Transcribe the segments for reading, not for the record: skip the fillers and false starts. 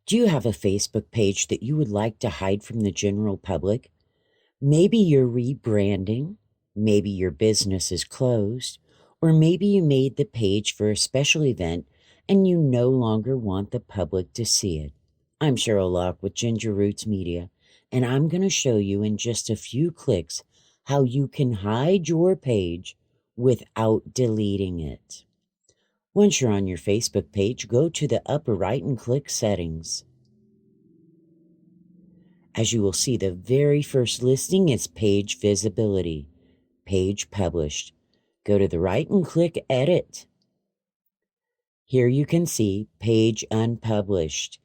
Do you have a Facebook page that you would like to hide from the general public? Maybe you're rebranding, maybe your business is closed, or maybe you made the page for a special event and you no longer want the public to see it. I'm Sheryl Loch with Ginger Roots Media, and I'm going to show you in just a few clicks how you can hide your page without deleting it. Once you're on your Facebook page, go to the upper right and click Settings. As you will see, the very first listing is Page Visibility, Page Published. Go to the right and click Edit. Here you can see Page Unpublished.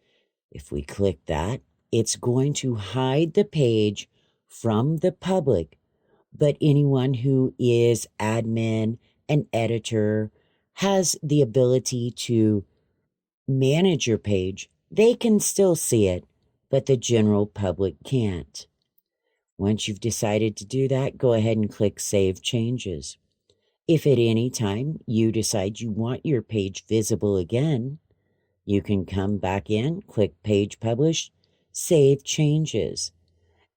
If we click that, it's going to hide the page from the public, but anyone who is admin and editor has the ability to manage your page. They can still see it, but the general public can't. Once you've decided to do that, go ahead and click Save Changes. If at any time you decide you want your page visible again, you can come back in, click Page Published, Save Changes.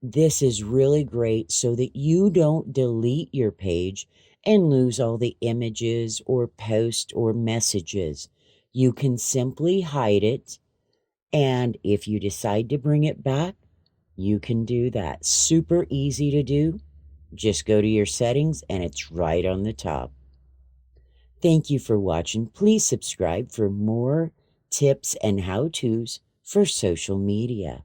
This is really great so that you don't delete your page and lose all the images or posts or messages. You can simply hide it, and if you decide to bring it back, you can do that. Super easy to do. Just go to your settings and it's right on the top. Thank you for watching. Please subscribe for more tips and how-tos for social media.